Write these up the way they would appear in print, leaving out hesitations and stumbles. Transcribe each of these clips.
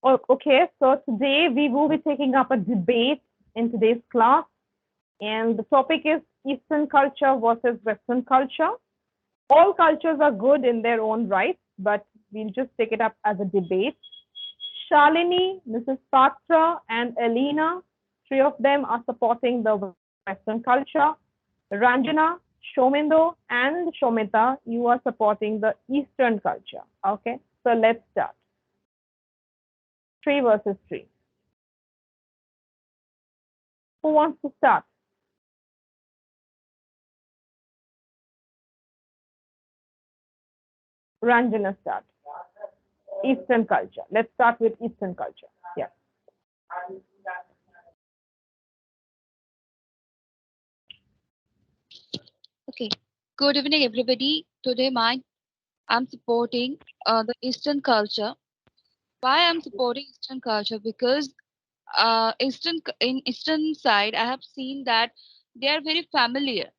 Okay, so today we will be taking up a debate in today's class, and the topic is Eastern culture versus Western culture. All cultures are good in their own right, but we'll just take it up as a debate. Shalini, Mrs. Patra, and Elena, three of them are supporting the Western culture. Ranjana, Shomindo, and Shomita, you are supporting the Eastern culture. Okay, so let's start. Three versus three. Who wants to start? Ranjana start. Eastern culture. Let's start with Eastern culture. Yeah. Okay. Good evening, everybody. Today, I'm supporting the Eastern culture. Why I'm supporting Eastern culture? Because in Eastern side, I have seen that they are very familiar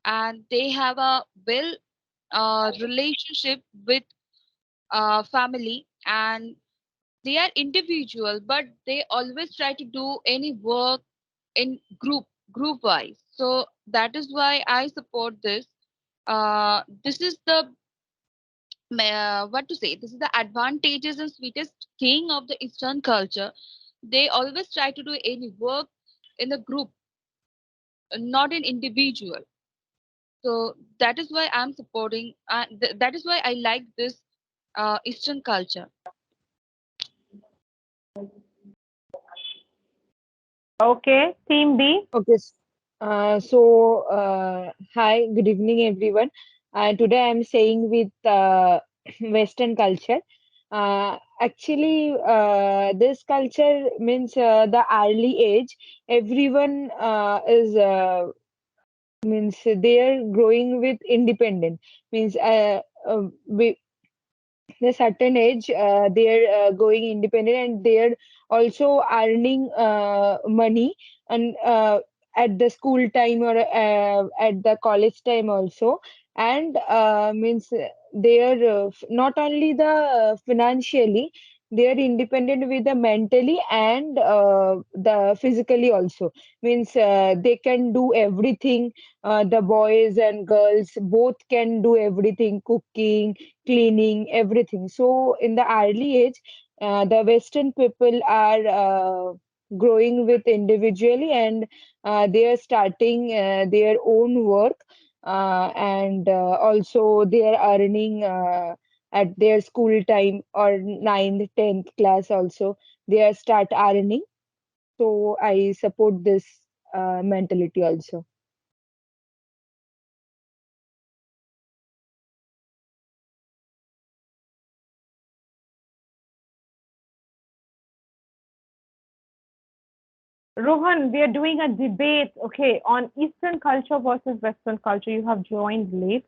and they have a well relationship with family, and they are individual, but they always try to do any work in group wise. So that is why I support this. This is the what to say, this is the advantages and sweetest thing of the Eastern culture. They always try to do any work in a group, not in individual. So that is why I'm supporting, that is why I like this Eastern culture. Okay. Team B. Okay. Hi, good evening, everyone. Today I'm saying with Western culture. This culture means the early age. Everyone is means they are growing with independent. Means we a certain age they're going independent, and they're also earning money, and at the school time or at the college time also. And means they're not only the financially, they're independent with the mentally and the physically also. Means they can do everything. The boys and girls both can do everything: cooking, cleaning, everything. So in the early age, the Western people are growing with individually, and they are starting their own work, and also they are earning at their school time or ninth, 10th class also. They are start earning. So I support this mentality also. Rohan, we are doing a debate, okay, on Eastern culture versus Western culture. You have joined late.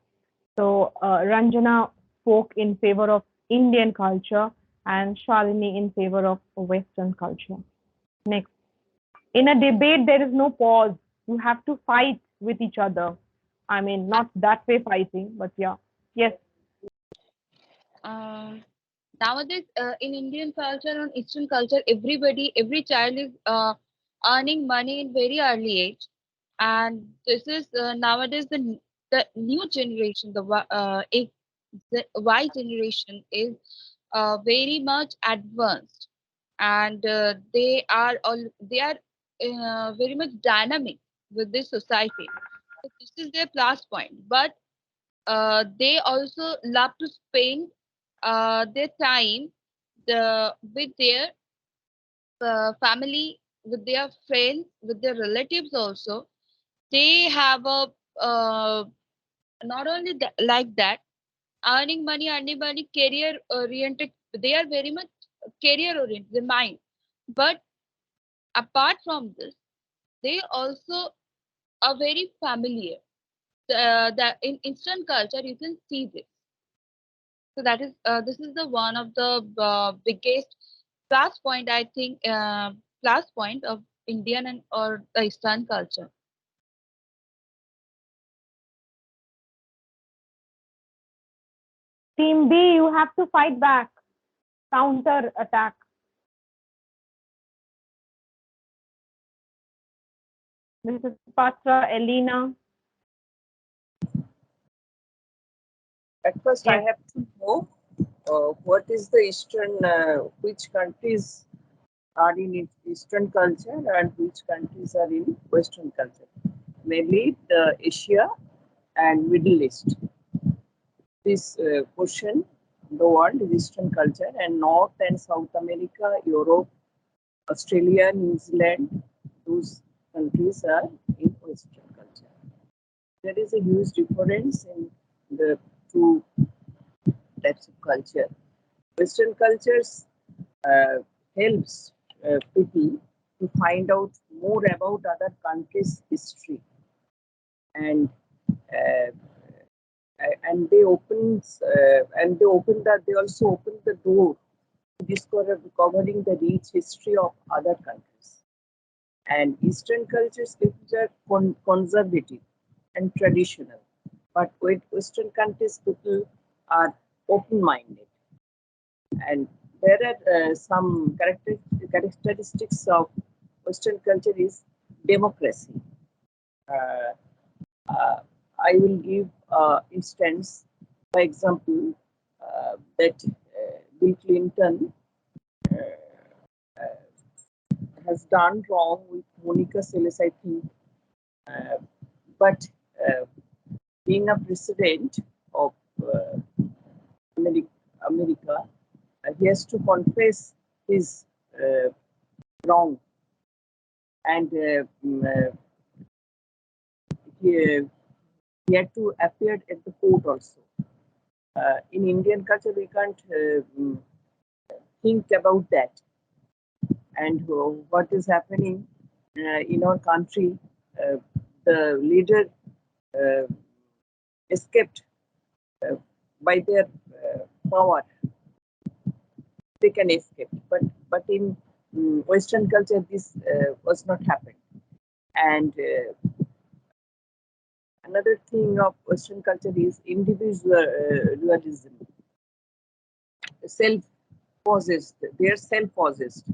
So Ranjana spoke in favor of Indian culture and Shalini in favor of Western culture. Next. In a debate, there is no pause. You have to fight with each other. I mean, not that way fighting, but yeah. Yes. um, Nowadays, in Indian culture and Eastern culture, every child is earning money in very early age, and this is nowadays the new generation, the Y generation is very much advanced, and they are very much dynamic with this society. So this is their plus point, but they also love to spend their time with their family, with their friends, with their relatives also. They have a not only like that, earning money, career oriented. They are very much career oriented, the mind. But apart from this, they also are very familiar. That in instant culture, you can see this. So that is this is the one of the biggest plus point, I think, plus point of Indian and or the Eastern culture. Team B, you have to fight back, counter attack. Mrs. Patra, Elena. At first, I Yes. have to know what is the Eastern, which countries are in Eastern culture and which countries are in Western culture, mainly the Asia and Middle East. This portion, the world is Eastern culture, and North and South America, Europe, Australia, New Zealand, those countries are in Western culture. There is a huge difference in the two types of culture. Western cultures helps people to find out more about other countries' history, and uh, and they opens and they also open the door to discovering the rich history of other countries. And Eastern cultures people are conservative and traditional, but with Western countries people are open-minded. And there are some characteristics of Western culture is democracy. Uh, uh, I will give instance, for example, that Bill Clinton has done wrong with Monica Seles, I think, uh, but uh, being a president of America, he has to confess his wrong, and he, he had to appear at the court also. In Indian culture, we can't think about that. And what is happening in our country, the leader uh, escaped by their power. They can escape, but in Western culture, this was not happened. And another thing of Western culture is individualism, self-possessed. They are self-possessed.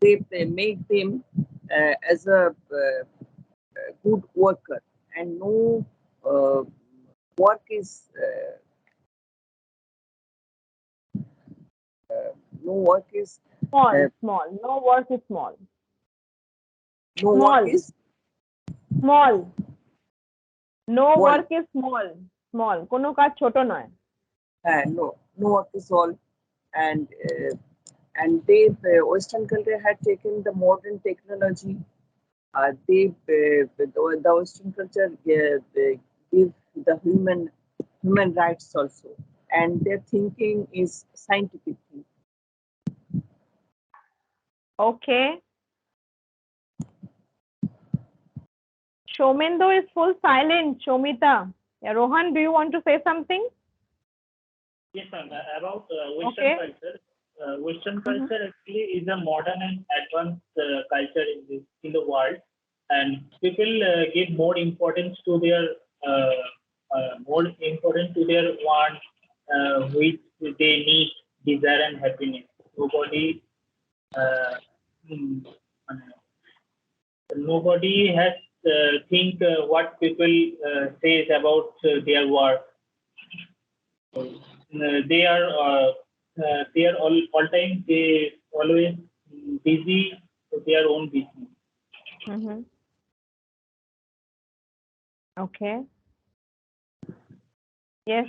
They make them as a good worker, and no work is no work is Small, small. No work is small. no work Small, is small. No small. work is small. Small. কোনো কাজ ছোট নয়। No work is all, and they Western country had taken the modern technology. The Western culture give the human rights also, and their thinking is scientific thinking. Okay. Shomendo is full silent. Shomita. Yeah, Rohan, do you want to say something? Yes, ma'am. About Western Okay. culture. Western culture actually is a modern and advanced culture in the world, and people give more importance to their want, which they need, desire, and happiness. Uh, mm, Nobody has think what people says about their work. They are all time they always busy with their own business. Mm-hmm. Okay. Yes.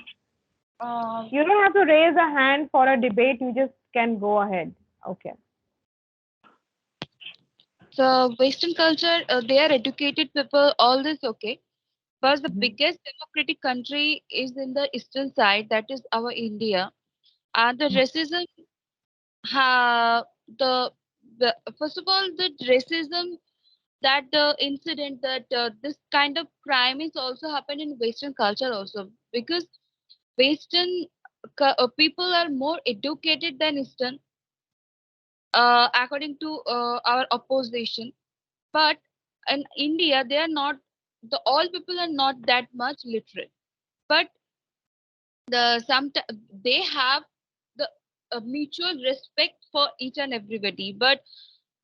You don't have to raise a hand for a debate. You just can go ahead. Okay. So Western culture, they are educated people, all this okay. But the biggest democratic country is in the eastern side, that is our India. And the racism, the, first of all, the racism, that the incident, that this kind of crime is also happened in Western culture also, because Western people are more educated than Eastern, according to our opposition. But in India, they are not, the all people are not that much literate. But they have the mutual respect for each and everybody. But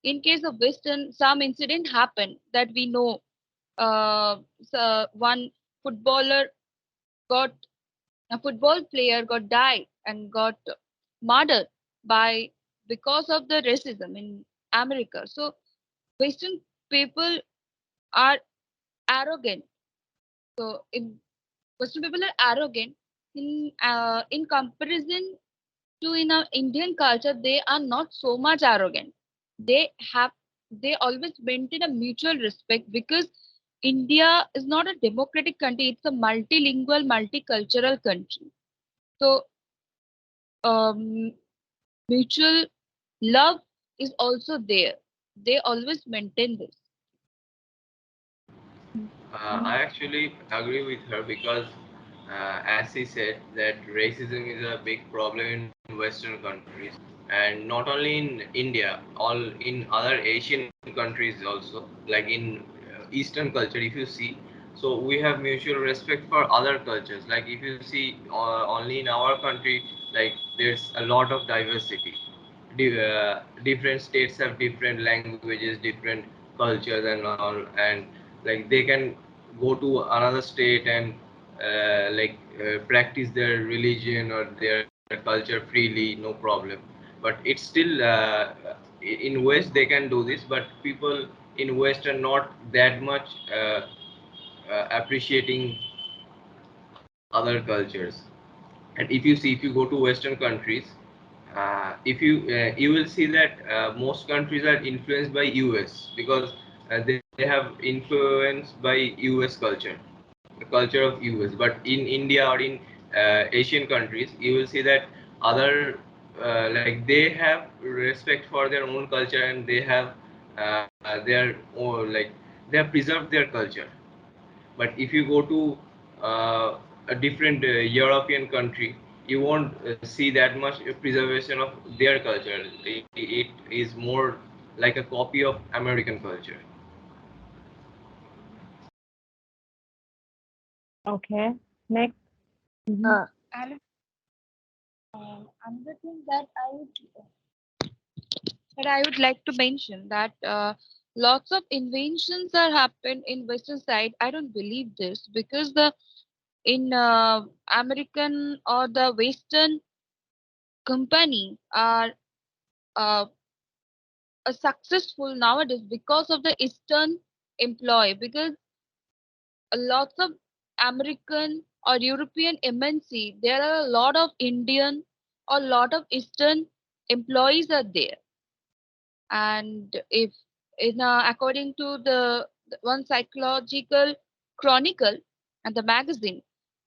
in case of Western, some incident happened that we know, one footballer got a football player got died and got murdered by because of the racism in America. So Western people are arrogant. So if Western people are arrogant in comparison to in our Indian culture, they are not so much arrogant. They have they always maintain a mutual respect because India is not a democratic country; it's a multilingual, multicultural country. So um, mutual love is also there. They always maintain this. I actually agree with her because, as she said, that racism is a big problem in Western countries, and not only in India, all in other Asian countries also, like in Eastern culture. If you see, so we have mutual respect for other cultures. Like if you see, only in our country, like there's a lot of diversity. Different states have different languages, different cultures and all, and like they can go to another state and practice their religion or their culture freely, no problem. But it's still in West they can do this, but people in West are not that much appreciating other cultures. And if you see, if you go to Western countries, if you will see that most countries are influenced by US because they have influenced by US culture, the culture of US. But in India or in Asian countries, you will see that other like they have respect for their own culture, and they have their own, like they have preserved their culture. But if you go to a different European country, you won't see that much preservation of their culture. It is more like a copy of American culture. Okay. Next. Mhm. Uh, And another thing that I would like to mention that lots of inventions are happened in Western side. I don't believe this because the in American or the Western company are uh, successful nowadays because of the Eastern employee because lots of American or European MNC there are a lot of Indian or lot of Eastern employees are there. And if in according to the one psychological chronicle and the magazine,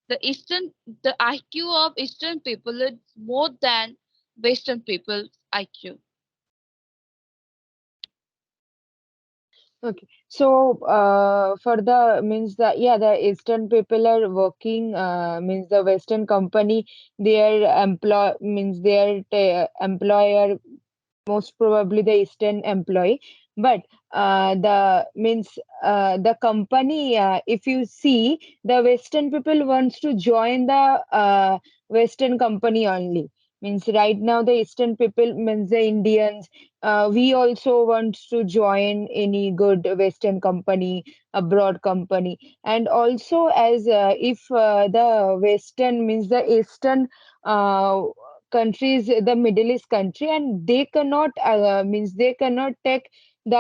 the IQ of Eastern people is more than Western people's IQ. Okay, so for the means the yeah the Eastern people are working means the Western company their employer most probably the Eastern employee. But the means the company, if you see, the Western people wants to join the Western company only. Means right now the Eastern people means the Indians. We also want to join any good Western company, abroad company, and also as if the Western means the Eastern. Countries the Middle East country and they cannot means they cannot take the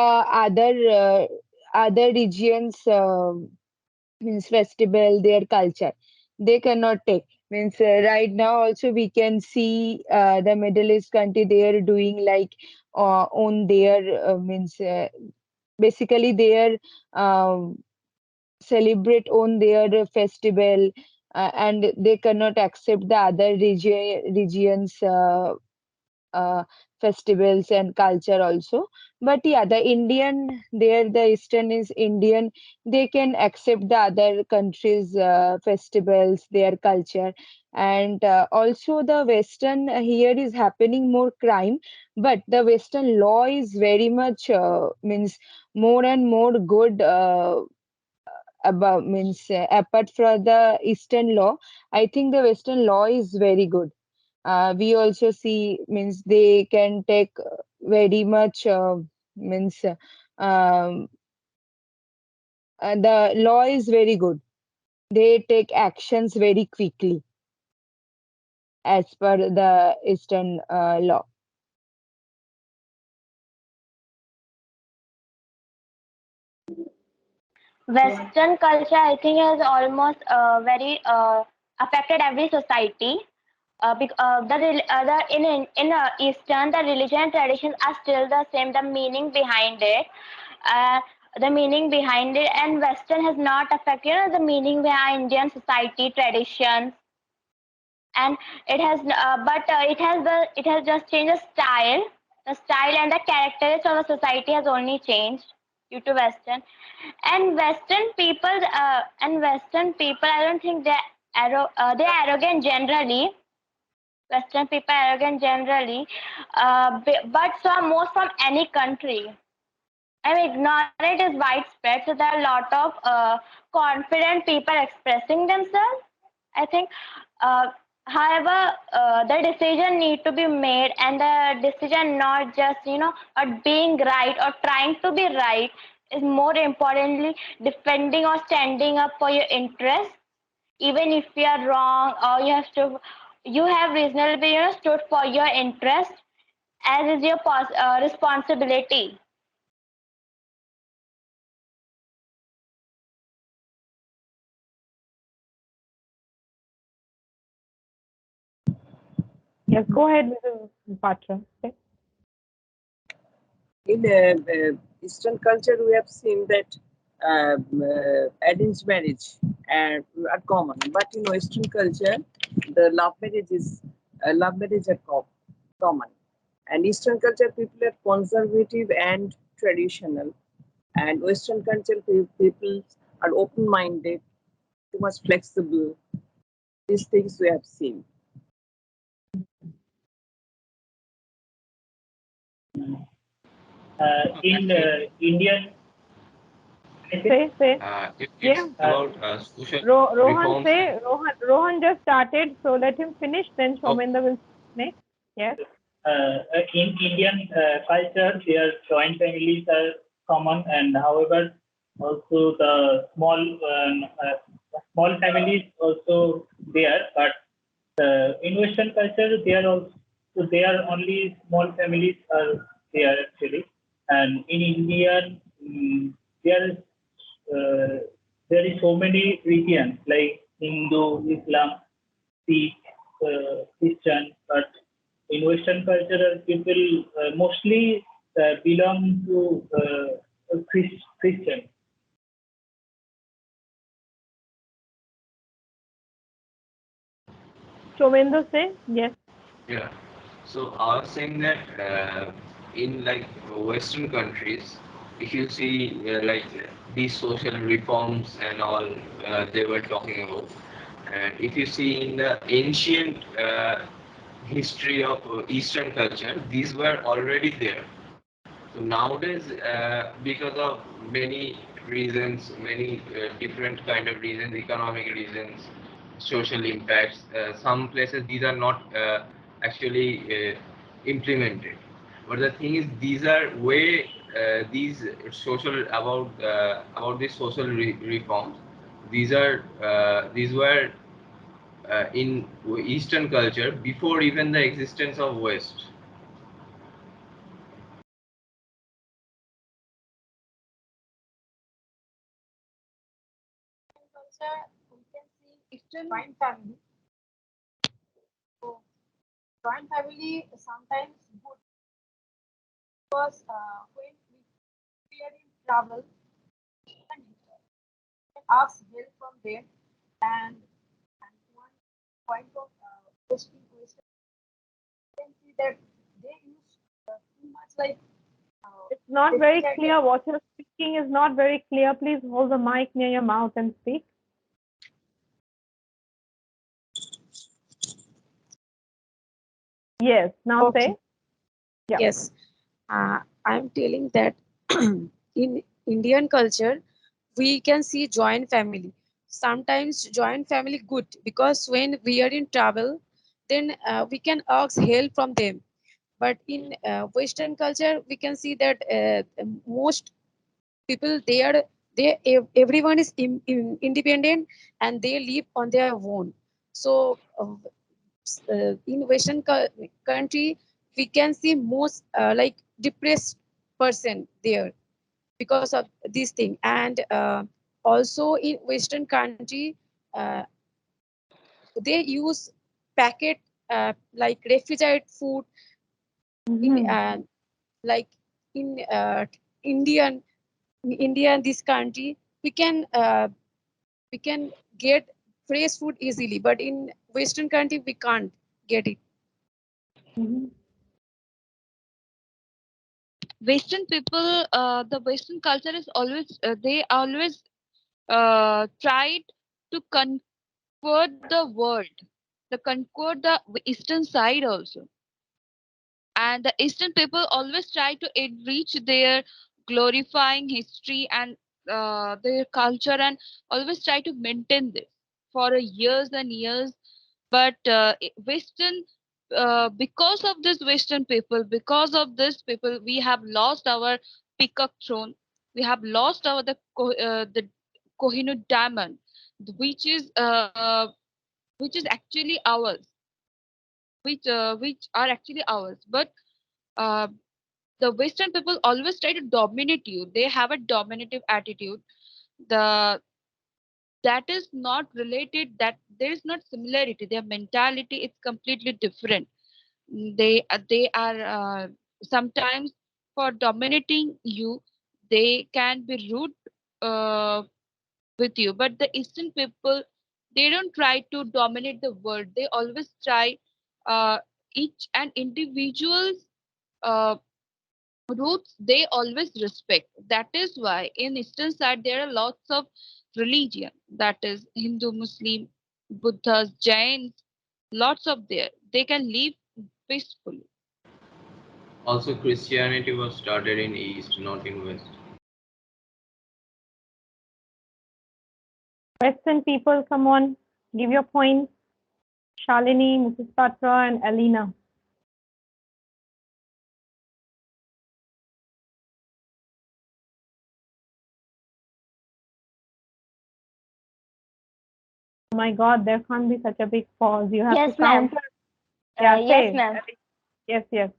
other regions means festival their culture they cannot take means right now also we can see the Middle East country they are doing like on their means basically their um, celebrate on their festival and they cannot accept the other regions uh, festivals and culture also. But yeah, the Indian there the Eastern is Indian, they can accept the other countries festivals their culture. And also the Western here is happening more crime, but the Western law is very much means more and more good about means apart from the Eastern law, I think the Western law is very good. We also see means they can take very much means um, the law is very good. They take actions very quickly as per the Eastern law. Western culture, I think, has almost very affected every society. In Eastern, the religion and traditions are still the same. The meaning behind it, uh, and Western has not affected, the meaning behind Indian society traditions, and it has just changed the style and the characteristics of a society has only changed due to Western. And Western people, I don't think they're arrogant generally. Western people are arrogant generally, but so are most from any country. I mean, ignorance is widespread, so there are a lot of confident people expressing themselves, I think. Uh, However, the decision need to be made, and the decision not just not being right or trying to be right, is more importantly defending or standing up for your interests, even if you are wrong, or you have reasonably stood for your interest, as is your responsibility. Yes, go ahead, Mrs. Patra. Okay. In Eastern culture, we have seen that arranged marriage are common, but in Western culture, the love marriage are common. And Eastern culture people are conservative and traditional, and Western culture people are open-minded, too much flexible. These things we have seen. In Indian, Say. If it's Yeah. about social Rohan, reforms, say. Rohan just started, so let him finish. Then oh, Shomendra will next. Yes. in Indian culture, their joint families are common, and however, also the small families also there. But in Western culture, there are only small families are there actually, and in Indian there is so many religions like Hindu, Islam, Sikh, Christian, but in Western culture, people mostly belong to Christian. Shomendra, say. Yes. yeah. So I was saying that in like Western countries, if you see like these social reforms and all they were talking about, and if you see in the ancient history of Eastern culture, these were already there. So nowadays, because of many reasons, many different kind of reasons, economic reasons, social impacts, some places these are not actually implemented. But the thing is, these are way these social about these social reforms. These were in Eastern culture before even the existence of West. Culture, we can see joint family. So joint family sometimes good because when we are in travel, we can ask help from them, and one point of Western we can see that they use too much like It's not very decision. clear. What you're speaking is not very clear. Please hold the mic near your mouth and speak. Yes. Now Okay. say. Yeah. Yes, I'm telling that in Indian culture, we can see joint family. Sometimes joint family good because when we are in travel, then we can ask help from them. But in Western culture, we can see that most people there everyone is independent and they live on their own. So in Western country, we can see most like depressed person there because of this thing. And also in Western country, uh, they use packet like refrigerated food in Mhm. like in Indian in India and this country we can get fresh food easily, but in Western country we can't get it. Mhm. Western people, the Western culture is always, they always tried to conquer the world, the conquer the eastern side also. And the Eastern people always try to enrich their glorifying history and their culture, and always try to maintain this for years and years. But Western, because of this Western people, because of this people, we have lost our peacock throne. We have lost our the Kohinoor diamond, which is uh, which is actually ours, which are actually ours. But uh, the Western people always try to dominate you. They have a dominative attitude. The That is not related, that there is not similarity. Their mentality is completely different. They are sometimes, for dominating you, they can be rude uh, with you. But the Eastern people, they don't try to dominate the world. They always try uh, each and individual's uh, roots they always respect. That is why in Eastern side there are lots of religion, that is Hindu, Muslim, Buddhas, Jains, lots of there. They can live peacefully. Also, Christianity was started in East, not in West. Western people, someone give your points. Shalini, Mrs. Patra, and Alina. Oh my God, there can't be such a big pause. You have to Yes, ma'am. count. Yeah, Yes, say. ma'am. Yes, yes.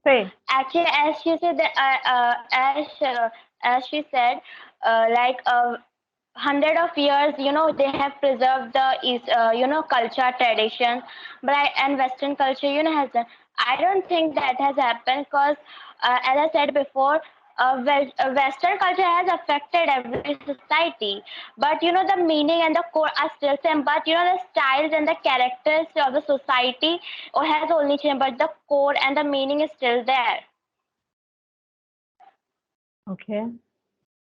Say. Actually, as she said that, as she said, like 100 of years, they have preserved the is culture tradition, but and Western culture, has done. I don't think that has happened because, as I said before, Western culture has affected every society, but the meaning and the core are still same. But the styles and the characters of the society has only changed, but the core and the meaning is still there. Okay.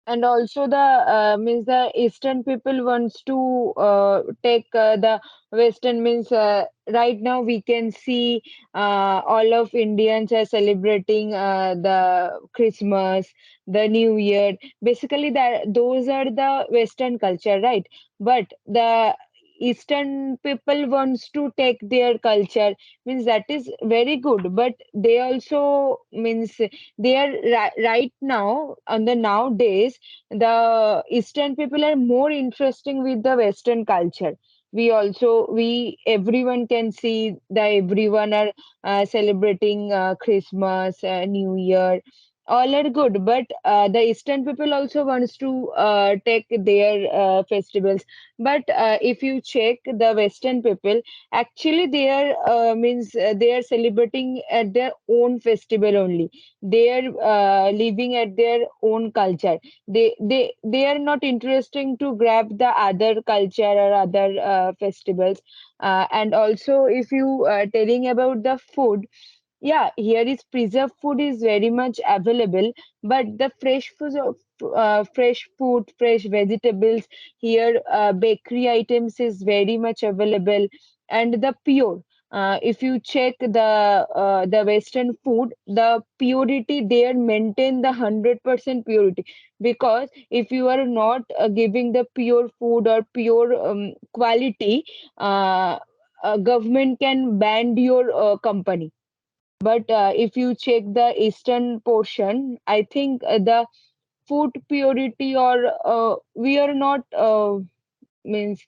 And also the means the Eastern people wants to take the Western means right now we can see all of Indians are celebrating the Christmas, the New Year. Basically, that those are the Western culture, right? But the Eastern people wants to take their culture, means that is very good, but they also means they are right now on the nowadays the Eastern people are more interesting with the Western culture. We everyone can see that everyone are celebrating Christmas, New Year. All are good, but the Eastern people also wants to take their festivals. But if you check the Western people, actually they are means they are celebrating at their own festival only. They are living at their own culture. They are not interesting to grab the other culture or other festivals. And also if you telling about the food, yeah, here is preserved food is very much available, but the fresh food, fresh vegetables here, bakery items is very much available, and the pure. If you check the Western food, the purity there maintain the 100% purity, because if you are not giving the pure food or pure quality, government can ban your company. But if you check the eastern portion, I think the food purity, or we are not means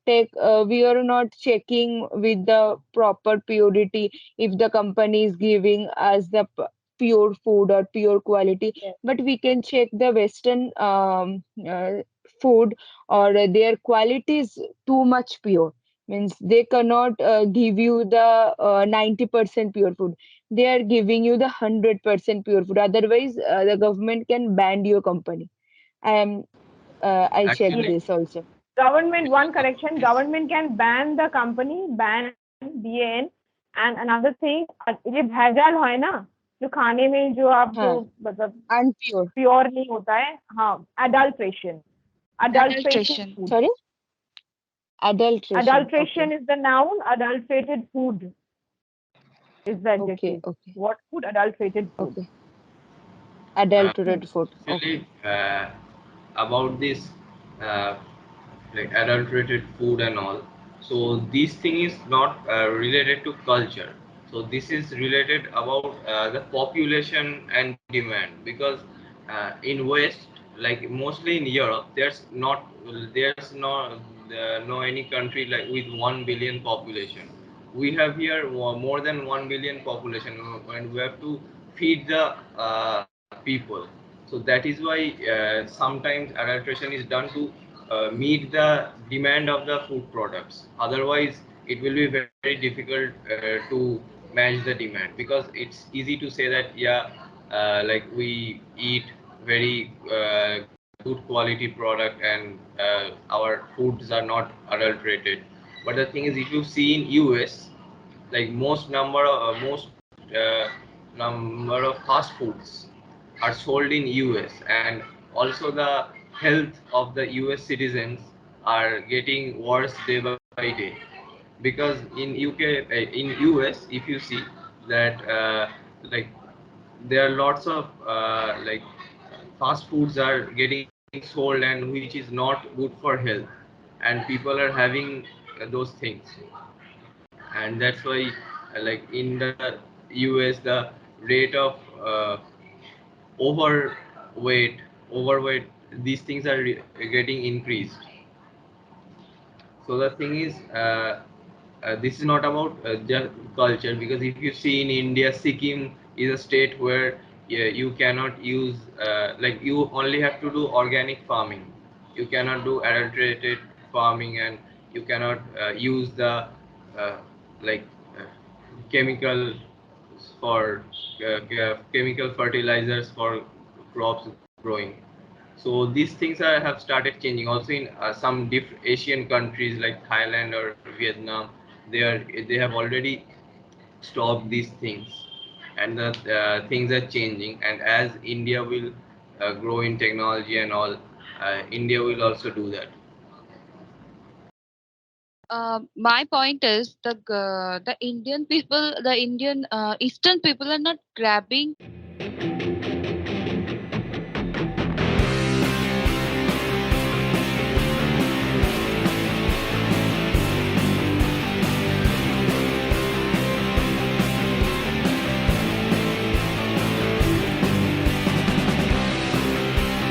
take we are not checking with the proper purity if the company is giving us the pure food or pure quality. Yes. But we can check the western food, or their quality is too much pure, means they cannot give you the 90% pure food. They are giving you the 100% pure food, otherwise the government can ban your company. I am I checked Actually, Yes. this also. Government, one because of correction, this, government can ban the company, ban ban। and another thing, ये भेजाल है ना, जो खाने में जो आप जो हाँ, मतलब unpure. प्योर नहीं होता है, हाँ, adulteration, adulteration Adulteration. food, Sorry, adulteration. adulteration Okay, is the noun, adulterated food is the okay, adjective. okay, What food? Adulterated food. okay. Hmm. Adulterated food. Okay. actually, about this uh, like adulterated food and all, so this thing is not related to culture. So this is related about the population and demand, because in west, like mostly in Europe, there's no any country like with 1 billion population. We have here more than 1 billion population, and we have to feed the people. So that is why sometimes adulteration is done to meet the demand of the food products. Otherwise, it will be very difficult to match the demand, because it's easy to say that, yeah, like we eat very good quality product, and our foods are not adulterated. But the thing is, if you see in US, like most number of fast foods are sold in US, and also the health of the US citizens are getting worse day by day, because in in US, if you see that like there are lots of fast foods are getting sold, and which is not good for health, and people are having those things. And that's why like in the US, the rate of overweight overweight these things are getting increased. So the thing is, this is not about just culture, because if you see in India, Sikkim is a state where, yeah, you cannot use like you only have to do organic farming. You cannot do adulterated farming, and you cannot use the uh, like uh, chemical for chemical fertilizers for crops growing. So these things have started changing also in some Asian countries like Thailand or Vietnam. They have already stopped these things, and the things are changing. And as India will grow in technology and all, India will also do that. My point is the Indian people, the Indian Eastern people are not grabbing